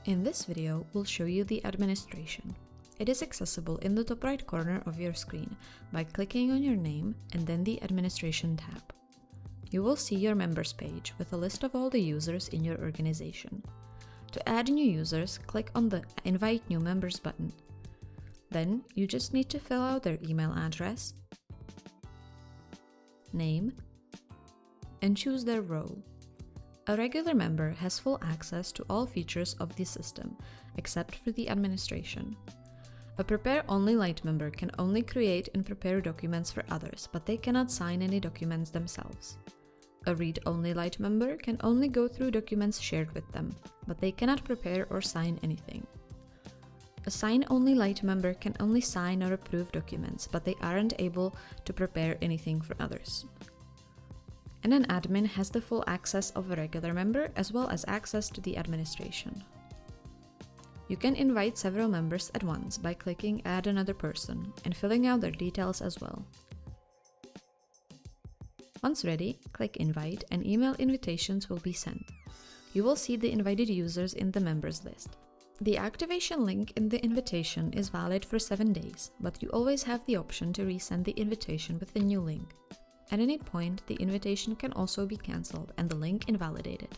In this video, we'll show you the administration. It is accessible in the top right corner of your screen by clicking on your name and then the Administration tab. You will see your members page with a list of all the users in your organization. To add new users, click on the Invite New Members button. Then, you just need to fill out their email address, name, and choose their role. A regular member has full access to all features of the system, except for the administration. A Prepare-Only Light member can only create and prepare documents for others, but they cannot sign any documents themselves. A Read-Only Light member can only go through documents shared with them, but they cannot prepare or sign anything. A Sign-Only Light member can only sign or approve documents, but they aren't able to prepare anything for others. And an admin has the full access of a regular member as well as access to the administration. You can invite several members at once by clicking Add Another Person and filling out their details as well. Once ready, click Invite and email invitations will be sent. You will see the invited users in the members list. The activation link in the invitation is valid for 7 days, but you always have the option to resend the invitation with the new link. At any point, the invitation can also be cancelled and the link invalidated.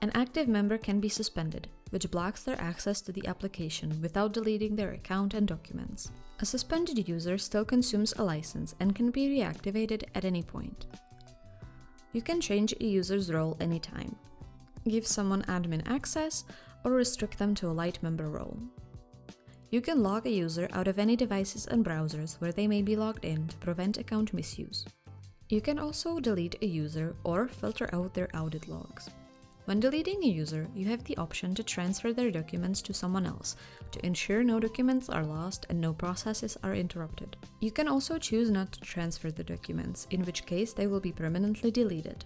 An active member can be suspended, which blocks their access to the application without deleting their account and documents. A suspended user still consumes a license and can be reactivated at any point. You can change a user's role anytime, give someone admin access, or restrict them to a light member role. You can log a user out of any devices and browsers where they may be logged in to prevent account misuse. You can also delete a user or filter out their audit logs. When deleting a user, you have the option to transfer their documents to someone else to ensure no documents are lost and no processes are interrupted. You can also choose not to transfer the documents, in which case they will be permanently deleted.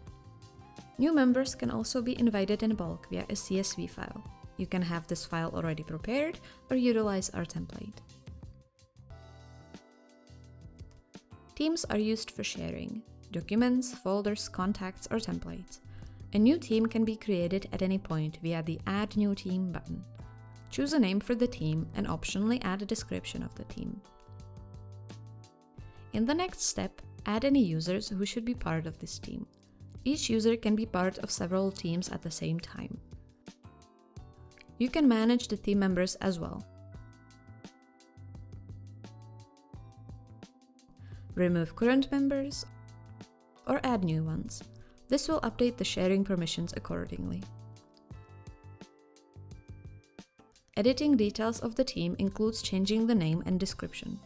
New members can also be invited in bulk via a CSV file. You can have this file already prepared or utilize our template. Teams are used for sharing documents, folders, contacts, or templates. A new team can be created at any point via the Add New Team button. Choose a name for the team and optionally add a description of the team. In the next step, add any users who should be part of this team. Each user can be part of several teams at the same time. You can manage the team members as well. Remove current members or add new ones. This will update the sharing permissions accordingly. Editing details of the team includes changing the name and description.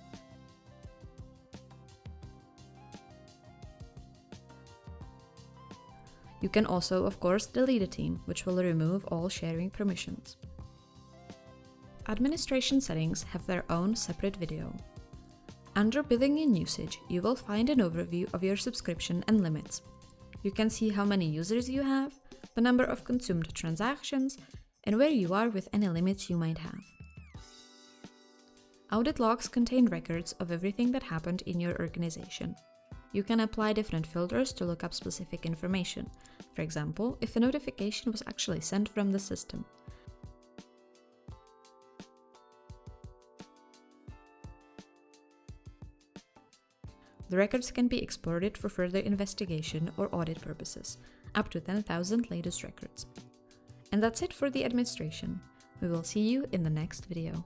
You can also, of course, delete a team, which will remove all sharing permissions. Administration settings have their own separate video. Under Billing and Usage, you will find an overview of your subscription and limits. You can see how many users you have, the number of consumed transactions, and where you are with any limits you might have. Audit logs contain records of everything that happened in your organization. You can apply different filters to look up specific information. For example, if a notification was actually sent from the system. The records can be exported for further investigation or audit purposes, up to 10,000 latest records. And that's it for the administration. We will see you in the next video.